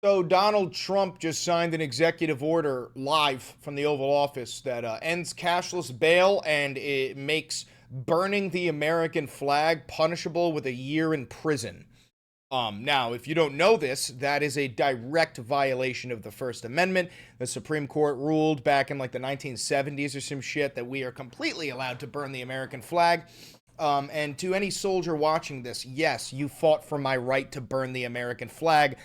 So Donald Trump just signed an executive order live from the Oval Office that ends cashless bail and it makes burning the American flag punishable with a year in prison. Now, if you don't know this, that is a direct violation of the First Amendment. The Supreme Court ruled back in like the 1970s or some shit that we are completely allowed to burn the American flag. And to any soldier watching this, yes, you fought for my right to burn the American flag.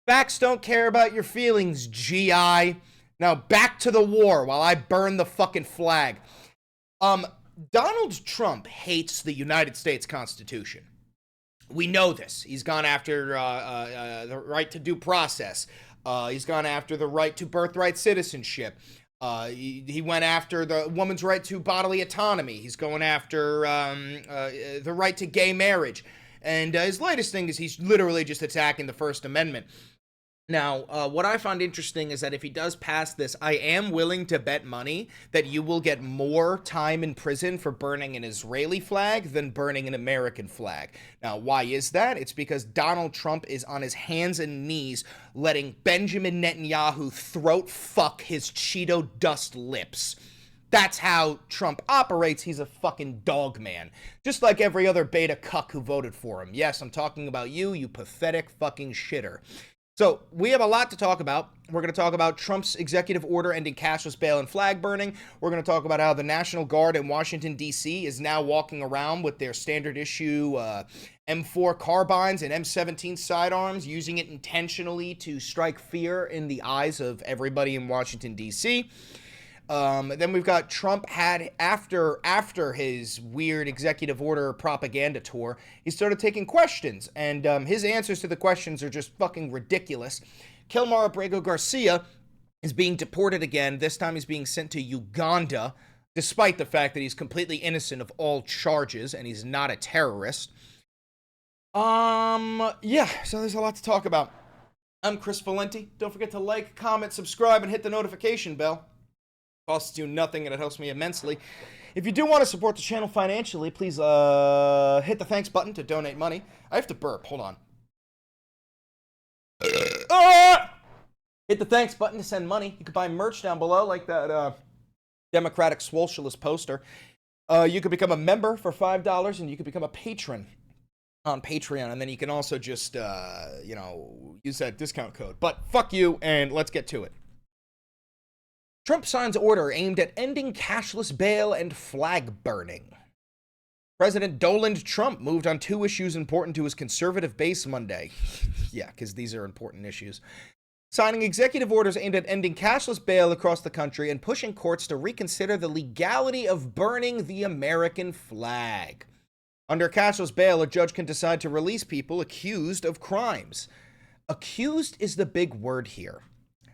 Facts don't care about your feelings, GI. Now back to the war while I burn the fucking flag. Donald Trump hates the United States Constitution. We know this. He's gone after the right to due process. He's gone after the right to birthright citizenship. He went after the woman's right to bodily autonomy. He's going after the right to gay marriage. And his latest thing is he's literally just attacking the First Amendment. Now, what I find interesting is that if he does pass this, I am willing to bet money that you will get more time in prison for burning an Israeli flag than burning an American flag. Now, why is that? It's because Donald Trump is on his hands and knees letting Benjamin Netanyahu throat fuck his Cheeto dust lips. That's how Trump operates. He's a fucking dog man. Just like every other beta cuck who voted for him. Yes, I'm talking about you, you pathetic fucking shitter. So, we have a lot to talk about. We're going to talk about Trump's executive order ending cashless bail and flag burning. We're going to talk about how the National Guard in Washington, D.C. is now walking around with their standard issue M4 carbines and M17 sidearms, using it intentionally to strike fear in the eyes of everybody in Washington, D.C. Then we've got Trump had, after his weird executive order propaganda tour, he started taking questions, and his answers to the questions are just fucking ridiculous. Kilmar Abrego Garcia is being deported again. This time he's being sent to Uganda, despite the fact that he's completely innocent of all charges, and he's not a terrorist. Yeah, so there's a lot to talk about. I'm Chris Valenti. Don't forget to like, comment, subscribe, and hit the notification bell. Costs you nothing and it helps me immensely. If you do want to support the channel financially, please hit the thanks button to donate money. I have to burp. Hold on. Hit the thanks button to send money. You can buy merch down below, like that Democratic Socialist poster. You could become a member for $5, and you could become a patron on Patreon, and then you can also just use that discount code. But fuck you, and let's get to it. Trump signs order aimed at ending cashless bail and flag burning. President Donald Trump moved on two issues important to his conservative base Monday. Yeah, because these are important issues. Signing executive orders aimed at ending cashless bail across the country and pushing courts to reconsider the legality of burning the American flag. Under cashless bail, a judge can decide to release people accused of crimes. Accused is the big word here.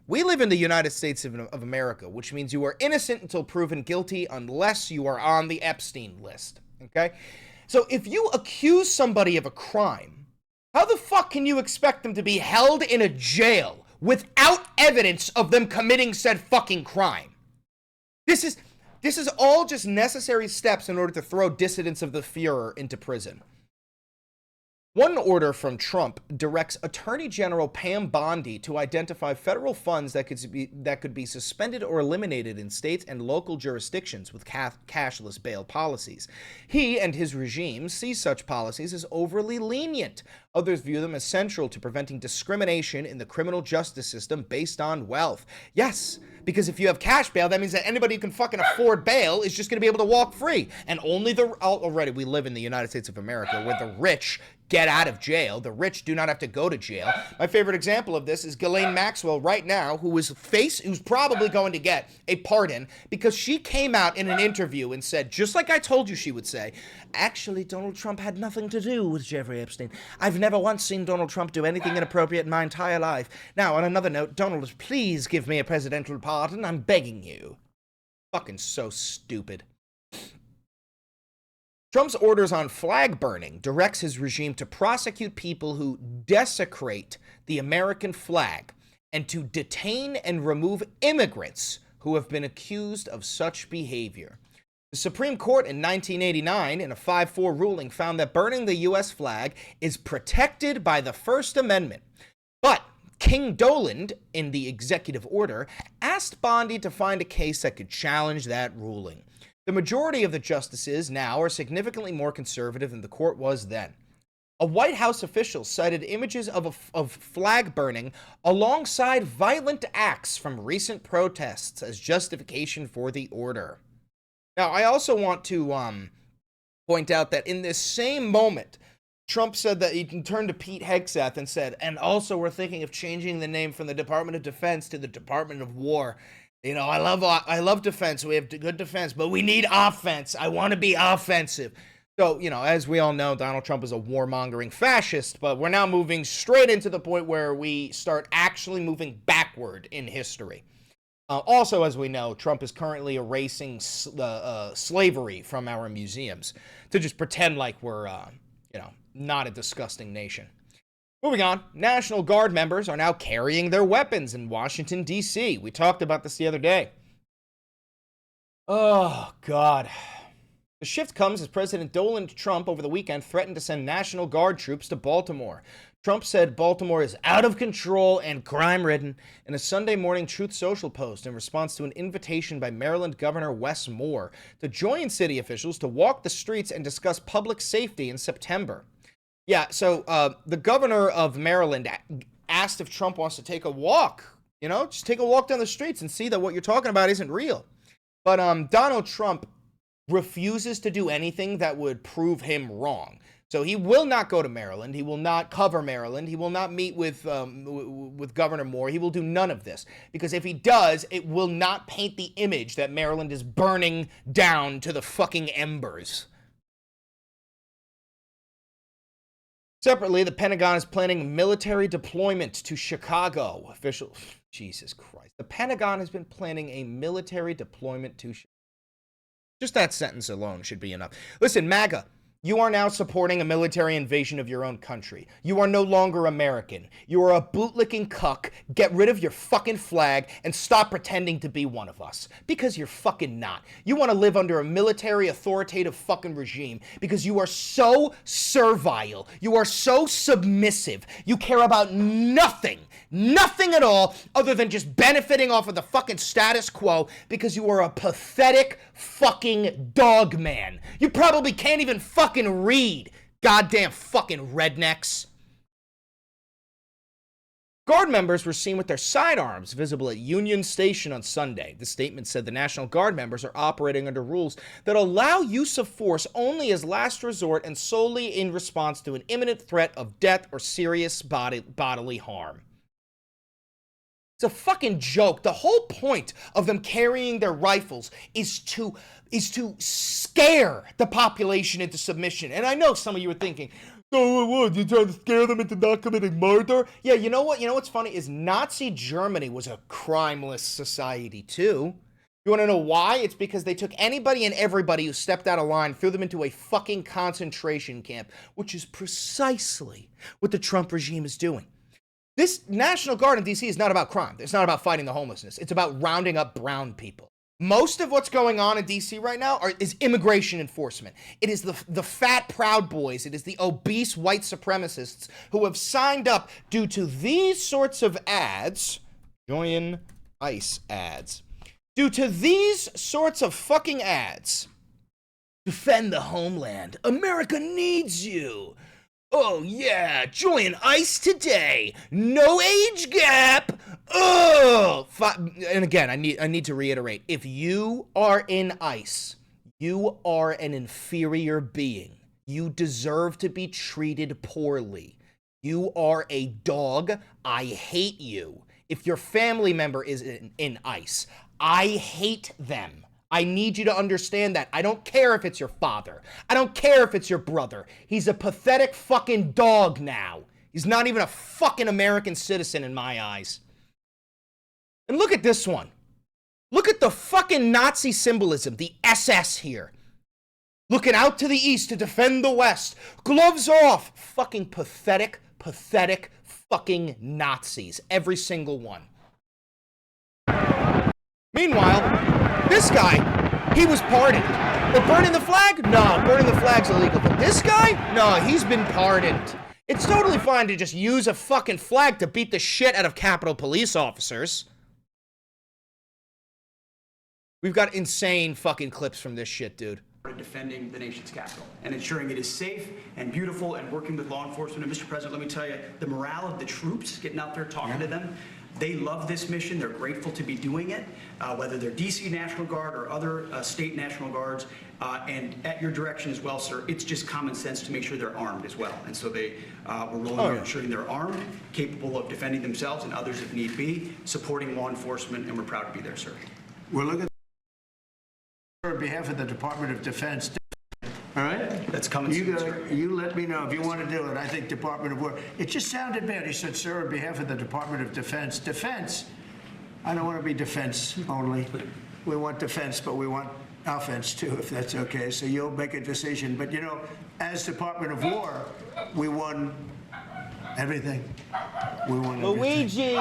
We live in the United States of America, which means you are innocent until proven guilty unless you are on the Epstein list, okay? So if you accuse somebody of a crime, how the fuck can you expect them to be held in a jail without evidence of them committing said fucking crime? This is all just necessary steps in order to throw dissidents of the Fuhrer into prison. One order from Trump directs Attorney General Pam Bondi to identify federal funds that could be suspended or eliminated in states and local jurisdictions with cashless bail policies. He and his regime see such policies as overly lenient. Others view them as central to preventing discrimination in the criminal justice system based on wealth. Yes, because if you have cash bail, that means that anybody who can fucking afford bail is just going to be able to walk free. And only already we live in the United States of America where the rich get out of jail. The rich do not have to go to jail. My favorite example of this is Ghislaine Maxwell right now, who's probably going to get a pardon because she came out in an interview and said, just like I told you she would say, actually, Donald Trump had nothing to do with Jeffrey Epstein. I've never once seen Donald Trump do anything inappropriate in my entire life. Now, on another note, Donald, please give me a presidential pardon. I'm begging you. Fucking so stupid. Trump's orders on flag burning directs his regime to prosecute people who desecrate the American flag and to detain and remove immigrants who have been accused of such behavior. The Supreme Court in 1989, in a 5-4 ruling, found that burning the U.S. flag is protected by the First Amendment. But King Doland, in the executive order, asked Bondi to find a case that could challenge that ruling. The majority of the justices now are significantly more conservative than the court was then. A White House official cited images of flag burning alongside violent acts from recent protests as justification for the order. Now, I also want to point out that in this same moment, Trump said that he turned to Pete Hegseth and said, and also we're thinking of changing the name from the Department of Defense to the Department of War. You know, I love defense. We have good defense, but we need offense. I want to be offensive. So, you know, as we all know, Donald Trump is a warmongering fascist, but we're now moving straight into the point where we start actually moving backward in history. Also, as we know, Trump is currently erasing slavery from our museums to just pretend like we're, not a disgusting nation. Moving on, National Guard members are now carrying their weapons in Washington, D.C. We talked about this the other day. Oh, God. The shift comes as President Donald Trump over the weekend threatened to send National Guard troops to Baltimore. Trump said Baltimore is out of control and crime-ridden in a Sunday morning Truth Social post in response to an invitation by Maryland Governor Wes Moore to join city officials to walk the streets and discuss public safety in September. Yeah, so the governor of Maryland asked if Trump wants to take a walk, just take a walk down the streets and see that what you're talking about isn't real. But Donald Trump refuses to do anything that would prove him wrong. So he will not go to Maryland. He will not cover Maryland. He will not meet with Governor Moore. He will do none of this. Because if he does, it will not paint the image that Maryland is burning down to the fucking embers. Separately, the Pentagon is planning military deployment to Chicago. Jesus Christ. The Pentagon has been planning a military deployment to Chicago. Just that sentence alone should be enough. Listen, MAGA, you are now supporting a military invasion of your own country. You are no longer American. You are a bootlicking cuck. Get rid of your fucking flag and stop pretending to be one of us. Because you're fucking not. You want to live under a military authoritative fucking regime because you are so servile. You are so submissive. You care about nothing at all other than just benefiting off of the fucking status quo because you are a pathetic fucking dog man. You probably can't even fucking read, goddamn fucking rednecks. Guard members were seen with their sidearms visible at Union Station on Sunday. The statement said the National Guard members are operating under rules that allow use of force only as last resort and solely in response to an imminent threat of death or serious bodily harm. It's a fucking joke. The whole point of them carrying their rifles is to scare the population into submission. And I know some of you are thinking, oh, what? You trying to scare them into not committing murder? Yeah, you know what? You know what's funny is Nazi Germany was a crimeless society too. You want to know why? It's because they took anybody and everybody who stepped out of line, threw them into a fucking concentration camp, which is precisely what the Trump regime is doing. This National Guard in D.C. is not about crime. It's not about fighting the homelessness. It's about rounding up brown people. Most of what's going on in D.C. right now is immigration enforcement. It is the fat Proud Boys. It is the obese white supremacists who have signed up due to these sorts of ads. Join ICE ads. Due to these sorts of fucking ads. Defend the homeland. America needs you. Oh yeah, join ICE today. No age gap. Oh, and again, I need to reiterate: if you are in ICE, you are an inferior being. You deserve to be treated poorly. You are a dog. I hate you. If your family member is in ICE, I hate them. I need you to understand that. I don't care if it's your father. I don't care if it's your brother. He's a pathetic fucking dog now. He's not even a fucking American citizen in my eyes. And look at this one. Look at the fucking Nazi symbolism, the SS here. Looking out to the east to defend the west. Gloves off. Fucking pathetic fucking Nazis. Every single one. Meanwhile, this guy, he was pardoned. But burning the flag? No, burning the flag's illegal. But this guy? No, he's been pardoned. It's totally fine to just use a fucking flag to beat the shit out of Capitol Police officers. We've got insane fucking clips from this shit, dude. Defending the nation's capital and ensuring it is safe and beautiful and working with law enforcement. And Mr. President, let me tell you, the morale of the troops, getting out there talking to them, they love this mission. They're grateful to be doing it, whether they're D.C. National Guard or other state National Guards. And at your direction as well, sir, it's just common sense to make sure they're armed as well. And so we're rolling out ensuring they're armed, capable of defending themselves and others if need be, supporting law enforcement, and we're proud to be there, sir. We're looking on behalf of the Department of Defense. All right? That's coming soon, sir. You let me know if you want to do it. I think Department of War. It just sounded bad. He said, sir, on behalf of the Department of Defense. Defense. I don't want to be defense only. We want defense, but we want offense too, if that's okay. So you'll make a decision. But, you know, as Department of War, we won everything. We won everything. Luigi!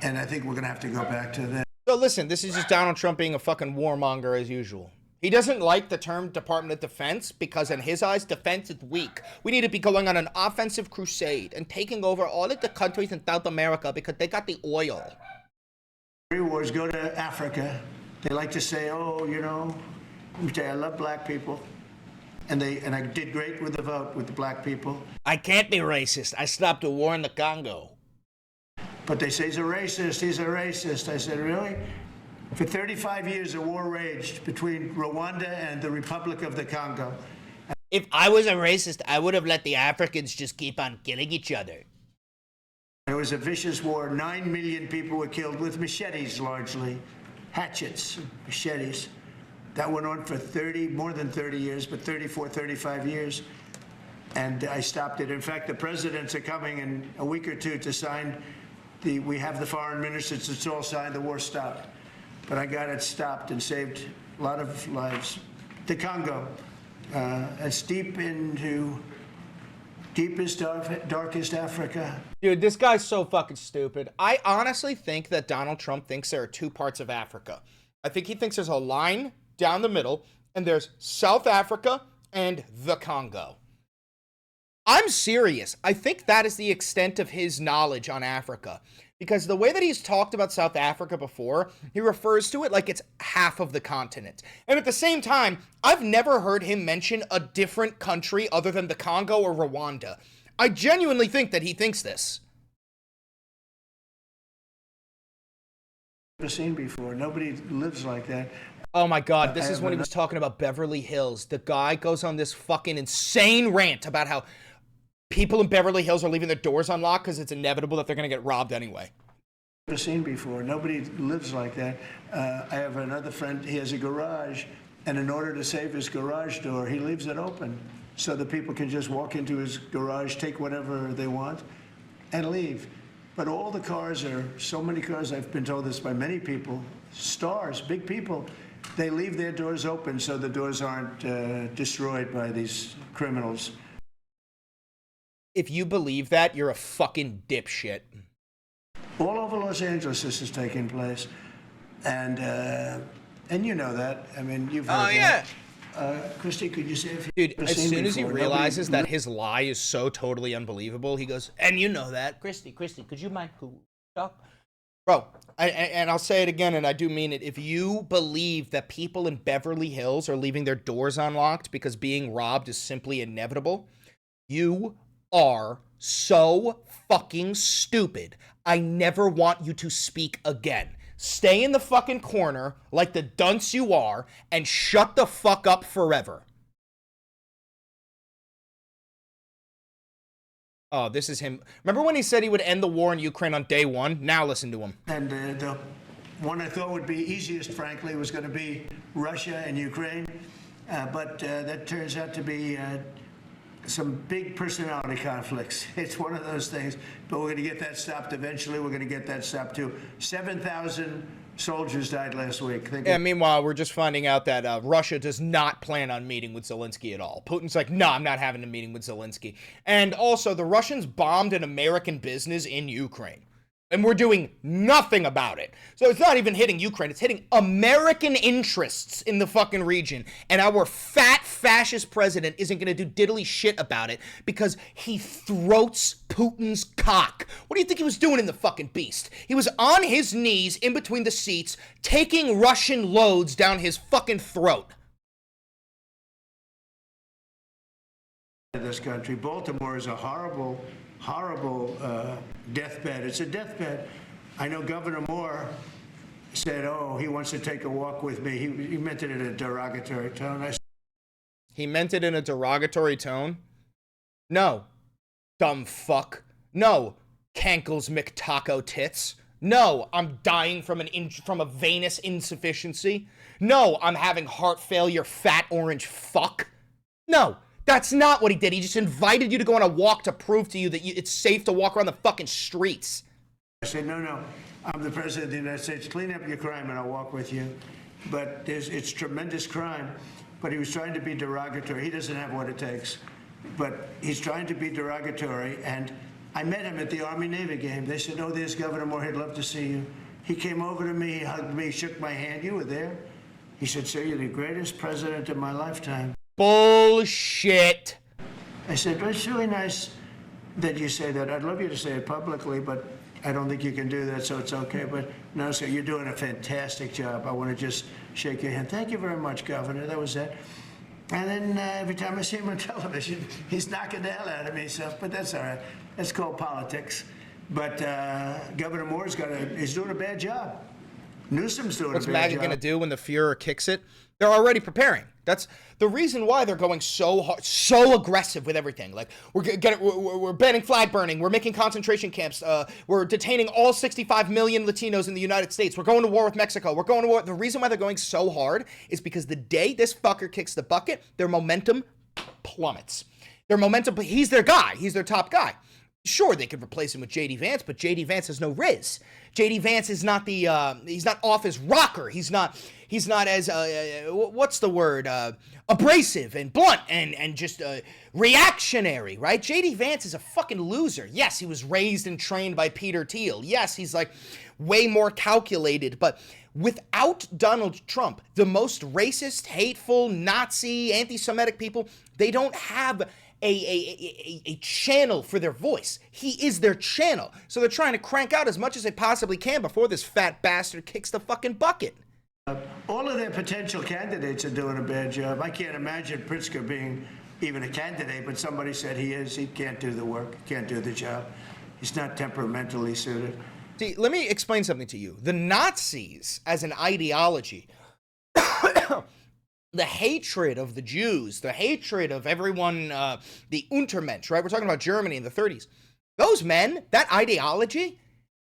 And I think we're going to have to go back to that. So listen, this is just Donald Trump being a fucking warmonger as usual. He doesn't like the term Department of Defense because in his eyes, defense is weak. We need to be going on an offensive crusade and taking over all of the countries in South America because they got the oil. Wars go to Africa. They like to say, oh, you know, I love black people. And I did great with the vote with the black people. I can't be racist. I stopped a war in the Congo. But they say he's a racist, he's a racist. I said, really? For 35 years, a war raged between Rwanda and the Republic of the Congo. If I was a racist, I would have let the Africans just keep on killing each other. It was a vicious war. 9 million people were killed with machetes, largely. Hatchets, machetes. That went on for more than 30 years, but 34, 35 years. And I stopped it. In fact, the presidents are coming in a week or two to sign we have the foreign ministers, it's all signed, the war stopped. But I got it stopped and saved a lot of lives. The Congo, it's deep into deepest, darkest Africa. Dude, this guy's so fucking stupid. I honestly think that Donald Trump thinks there are two parts of Africa. I think he thinks there's a line down the middle, and there's South Africa and the Congo. I'm serious. I think that is the extent of his knowledge on Africa. Because the way that he's talked about South Africa before, he refers to it like it's half of the continent. And at the same time, I've never heard him mention a different country other than the Congo or Rwanda. I genuinely think that he thinks this. Never seen before. Nobody lives like that. Oh my God, this is when he was talking about Beverly Hills. The guy goes on this fucking insane rant about how people in Beverly Hills are leaving their doors unlocked because it's inevitable that they're going to get robbed anyway. Never seen before. Nobody lives like that. I have another friend, he has a garage, and in order to save his garage door, he leaves it open so that people can just walk into his garage, take whatever they want, and leave. But all the cars so many cars, I've been told this by many people, stars, big people, they leave their doors open so the doors aren't destroyed by these criminals. If you believe that, you're a fucking dipshit. All over Los Angeles, this is taking place, and you know that. I mean, you've heard that. Christy, could you say if dude, as soon as he realizes that his lie is so totally unbelievable, he goes, and you know that. Christy, could you mind who talk? Bro, and I'll say it again, and I do mean it. If you believe that people in Beverly Hills are leaving their doors unlocked because being robbed is simply inevitable, you are so fucking stupid. I never want you to speak again. Stay in the fucking corner like the dunce you are and shut the fuck up forever. Oh, this is him. Remember when he said he would end the war in Ukraine on day one? Now listen to him. And the one I thought would be easiest, frankly, was going to be Russia and Ukraine. But that turns out to be some big personality conflicts. It's one of those things, but we're going to get that stopped eventually. We're going to get that stopped too. 7,000 soldiers died last week. Yeah, meanwhile, we're just finding out that Russia does not plan on meeting with Zelensky at all. Putin's like, no, I'm not having a meeting with Zelensky. And also, the Russians bombed an American business in Ukraine. And we're doing nothing about it. So it's not even hitting Ukraine. It's hitting American interests in the fucking region. And our fat fascist president isn't going to do diddly shit about it because he throats Putin's cock. What do you think he was doing in the fucking beast? He was on his knees in between the seats, taking Russian loads down his fucking throat. This country. Baltimore is a horrible deathbed. It's a deathbed. I know Governor Moore said, oh, he wants to take a walk with me. He meant it in a derogatory tone. He meant it in a derogatory tone? No, dumb fuck. No, Cankles McTaco tits. No, I'm dying from a venous insufficiency. No, I'm having heart failure, fat orange fuck. No. That's not what he did. He just invited you to go on a walk to prove to you that it's safe to walk around the fucking streets. I said, no, I'm the president of the United States. Clean up your crime and I'll walk with you. But it's tremendous crime. But he was trying to be derogatory. He doesn't have what it takes. But he's trying to be derogatory. And I met him at the Army-Navy game. They said, oh, there's Governor Moore. He'd love to see you. He came over to me, he hugged me, shook my hand. You were there. He said, sir, you're the greatest president of my lifetime. Bullshit. I said, well, it's really nice that you say that. I'd love you to say it publicly, but I don't think you can do that, so it's okay. But no, sir, you're doing a fantastic job. I want to just shake your hand. Thank you very much, Governor. That was it. And then every time I see him on television, he's knocking the hell out of me. So, but that's all right. That's called politics. But Governor Moore's he's doing a bad job. Newsom's doing a bad job. What's MAGA going to do when the Fuhrer kicks it? They're already preparing. That's the reason why they're going so hard, so aggressive with everything. Like, we're banning flag burning. We're making concentration camps. We're detaining all 65 million Latinos in the United States. We're going to war with Mexico. We're going to war. The reason why they're going so hard is because the day this fucker kicks the bucket, their momentum plummets. Their momentum, he's their guy. He's their top guy. Sure, they could replace him with J.D. Vance, but J.D. Vance has no riz. J.D. Vance is not he's not off his rocker. He's not as, what's the word, abrasive and blunt and just reactionary, right? J.D. Vance is a fucking loser. Yes, he was raised and trained by Peter Thiel. Yes, he's like way more calculated, but without Donald Trump, the most racist, hateful, Nazi, anti-Semitic people, they don't have a channel for their voice. He is their channel. So they're trying to crank out as much as they possibly can before this fat bastard kicks the fucking bucket. All of their potential candidates are doing a bad job. I can't imagine Pritzker being even a candidate, but somebody said he is. He can't do the work, can't do the job. He's not temperamentally suited. See, let me explain something to you. The Nazis, as an ideology, the hatred of the Jews, the hatred of everyone, the Untermensch, right? We're talking about Germany in the 30s. Those men, that ideology,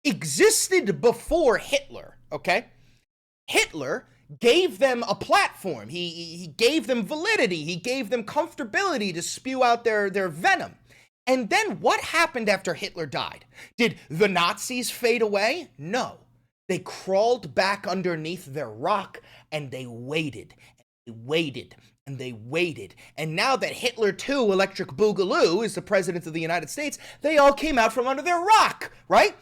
existed before Hitler, okay? Hitler gave them a platform. He gave them validity. He gave them comfortability to spew out their venom. And then what happened after Hitler died? Did the Nazis fade away? No. They crawled back underneath their rock and they waited. Waited and they waited, and now that Hitler too, Electric Boogaloo, is the president of the United States, they all came out from under their rock, right?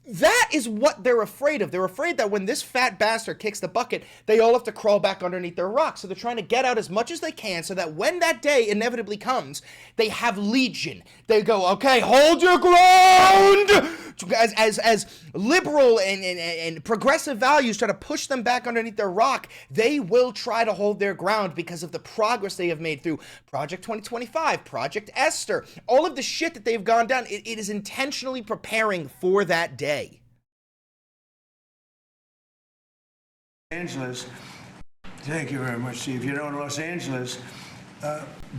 That is what they're afraid of. They're afraid that when this fat bastard kicks the bucket, they all have to crawl back underneath their rock. So they're trying to get out as much as they can so that when that day inevitably comes, they have legion. They go, okay, hold your ground! As liberal and progressive values try to push them back underneath their rock, they will try to hold their ground because of the progress they have made through Project 2025, Project Esther, all of the shit that they've gone down. It is intentionally preparing for that day. Angeles. Thank you very much, Steve. You know, in Los Angeles,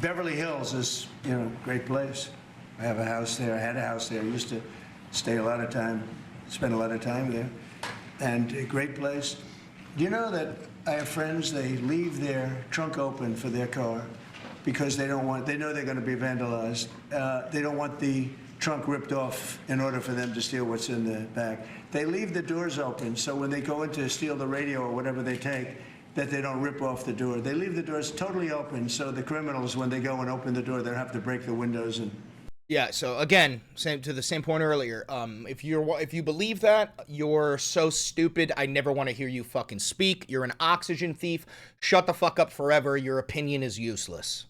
Beverly Hills is, a great place. I have a house there. I had a house there. I used to stay a lot of time, spend a lot of time there. And a great place. Do you know that I have friends, they leave their trunk open for their car because they know they're going to be vandalized. They don't want the trunk ripped off in order for them to steal what's in the back. They leave the doors open so when they go in to steal the radio or whatever they take, that they don't rip off the door. They leave the doors totally open so the criminals, when they go and open the door, they don't have to break the windows and Yeah, so again, to the same point earlier. If you believe that, you're so stupid. I never want to hear you fucking speak. You're an oxygen thief. Shut the fuck up forever. Your opinion is useless.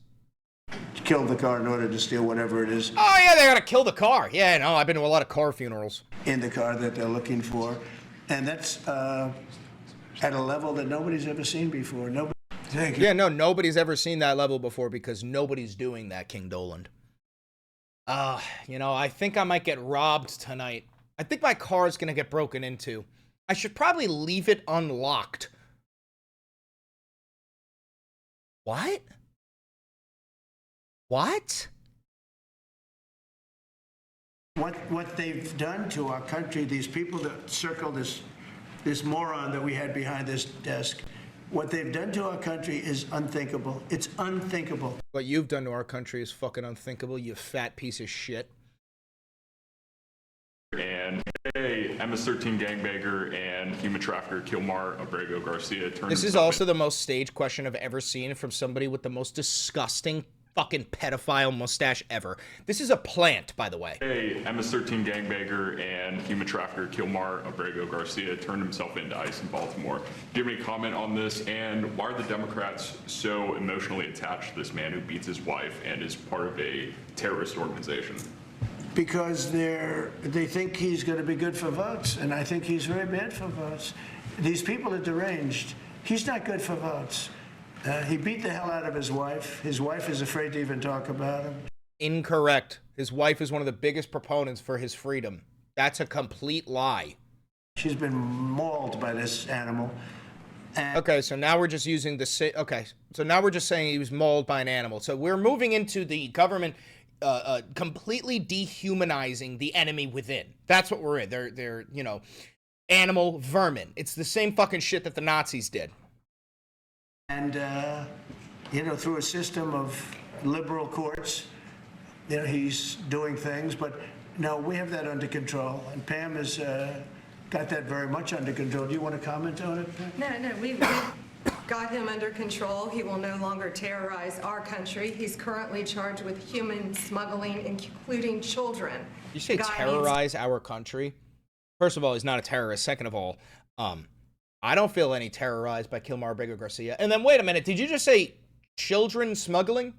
Killed the car in order to steal whatever it is Oh yeah, they gotta kill the car. Yeah, no, I've been to a lot of car funerals. in the car that they're looking for. And that's at a level that nobody's ever seen before. Nobody. Thank you. Yeah, no, nobody's ever seen that level before because nobody's doing that, King Doland. You know, I think I might get robbed tonight. I think my car's gonna get broken into. I should probably leave it unlocked. What? What? What they've done to our country, these people that circle this moron that we had behind this desk, what they've done to our country is unthinkable. It's unthinkable. What you've done to our country is fucking unthinkable, you fat piece of shit. And a MS-13 gangbanger and human trafficker Kilmar Abrego Garcia turned. This is also the most staged question I've ever seen from somebody with the most disgusting fucking pedophile mustache ever. This is a plant, by the way. A MS-13 gangbanger and human trafficker Kilmar Abrego Garcia turned himself into ICE in Baltimore. Do you have any comment on this? And why are the Democrats so emotionally attached to this man who beats his wife and is part of a terrorist organization? Because they think he's going to be good for votes, and I think he's very bad for votes. These people are deranged. He's not good for votes. He beat the hell out of his wife. His wife is afraid to even talk about him. Incorrect. His wife is one of the biggest proponents for his freedom. That's a complete lie. She's been mauled by this animal. And Okay, so now we're just using the... Okay, so now we're just saying he was mauled by an animal. So we're moving into the government completely dehumanizing the enemy within. That's what we're in. They're you know, animal vermin. It's the same fucking shit that the Nazis did. And, you know, through a system of liberal courts, you know, he's doing things. But, no, we have that under control. And Pam has got that very much under control. Do you want to comment on it, Pam? No, we've got him under control. He will no longer terrorize our country. He's currently charged with human smuggling, including children. You say terrorize our country? First of all, he's not a terrorist. Second of all, I don't feel any terrorized by Kilmar Abrego Garcia. And then, wait a minute, did you just say children smuggling?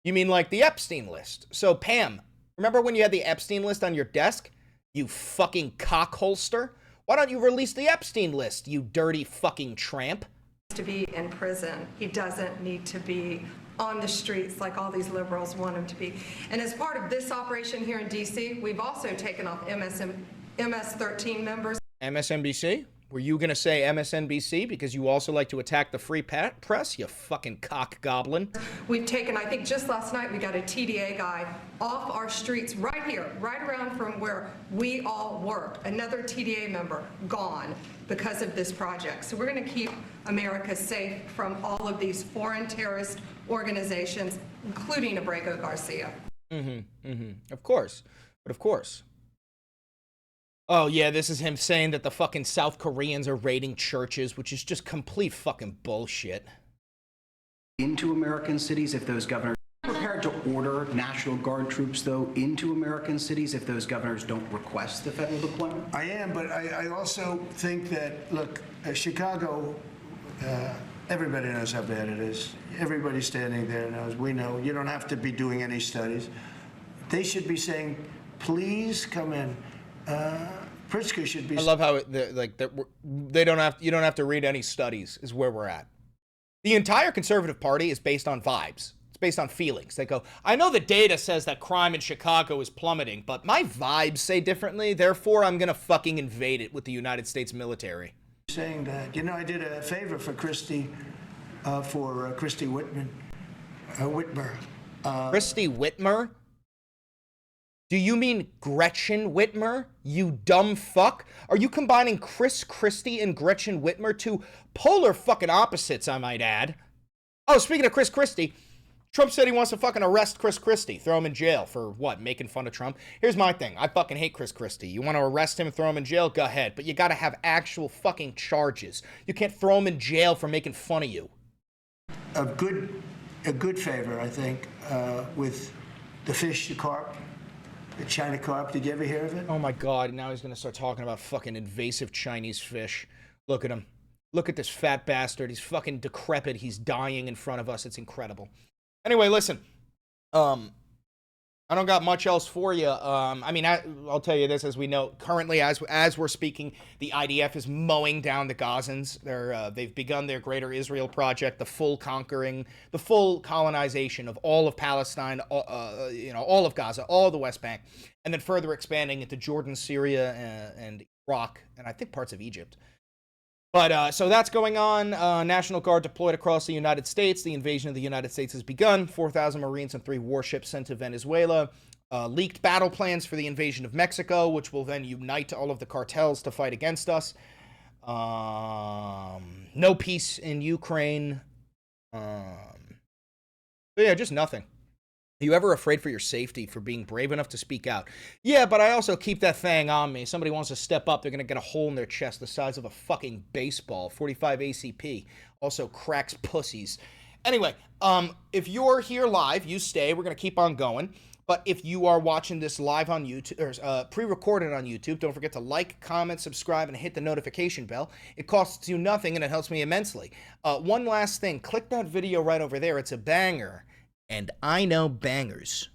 You mean like the Epstein list? So, Pam, remember when you had the Epstein list on your desk? You fucking cockholster? Why don't you release the Epstein list, you dirty fucking tramp? To be in prison. He doesn't need to be on the streets like all these liberals want him to be. And as part of this operation here in D.C., we've also taken off MS-13 members. MSNBC? Were you going to say MSNBC because you also like to attack the free press, you fucking cock goblin? We've taken, I think just last night, we got a TDA guy off our streets right here, right around from where we all work. Another TDA member gone because of this project. So we're going to keep America safe from all of these foreign terrorist organizations, including Abrego Garcia. Of course. But of course. Oh, yeah, this is him saying that the fucking South Koreans are raiding churches, which is just complete fucking bullshit. Into American cities if those governors are prepared to order National Guard troops, though, into American cities if those governors don't request the federal deployment? I am, but I also think that, look, Chicago, everybody knows how bad it is. Everybody standing there knows. We know. You don't have to be doing any studies. They should be saying, please come in. Pritzker should be. I love how they don't have. You don't have to read any studies. Is where we're at. The entire conservative party is based on vibes. It's based on feelings. They go, I know the data says that crime in Chicago is plummeting, but my vibes say differently. Therefore, I'm gonna fucking invade it with the United States military. Saying that, you know, I did a favor for Christy Whitmer. Christy Whitmer? Do you mean Gretchen Whitmer, you dumb fuck? Are you combining Chris Christie and Gretchen Whitmer, two polar fucking opposites, I might add? Oh, speaking of Chris Christie, Trump said he wants to fucking arrest Chris Christie, throw him in jail for what, making fun of Trump? Here's my thing, I fucking hate Chris Christie. You want to arrest him and throw him in jail? Go ahead, but you gotta have actual fucking charges. You can't throw him in jail for making fun of you. A good favor, I think, with the fish, the carp. The China carp, did you ever hear of it? Oh my God, now he's gonna start talking about fucking invasive Chinese fish. Look at him. Look at this fat bastard. He's fucking decrepit. He's dying in front of us. It's incredible. Anyway, listen. I don't got much else for you. I mean, I'll tell you this, as we know, currently, as we're speaking, the IDF is mowing down the Gazans. They've begun their Greater Israel project, the full colonization of all of Palestine, all of Gaza, all of the West Bank, and then further expanding into Jordan, Syria, and Iraq, and I think parts of Egypt. But so that's going on. National Guard deployed across the United States. The invasion of the United States has begun. 4,000 Marines and 3 warships sent to Venezuela. Leaked battle plans for the invasion of Mexico, which will then unite all of the cartels to fight against us. No peace in Ukraine. But yeah, just nothing. Are you ever afraid for your safety, for being brave enough to speak out? Yeah, but I also keep that thing on me. Somebody wants to step up, they're going to get a hole in their chest the size of a fucking baseball. 45 ACP. Also cracks pussies. Anyway, if you're here live, you stay. We're going to keep on going. But if you are watching this live on YouTube, or pre-recorded on YouTube, don't forget to like, comment, subscribe, and hit the notification bell. It costs you nothing, and it helps me immensely. One last thing. Click that video right over there. It's a banger. And I know bangers.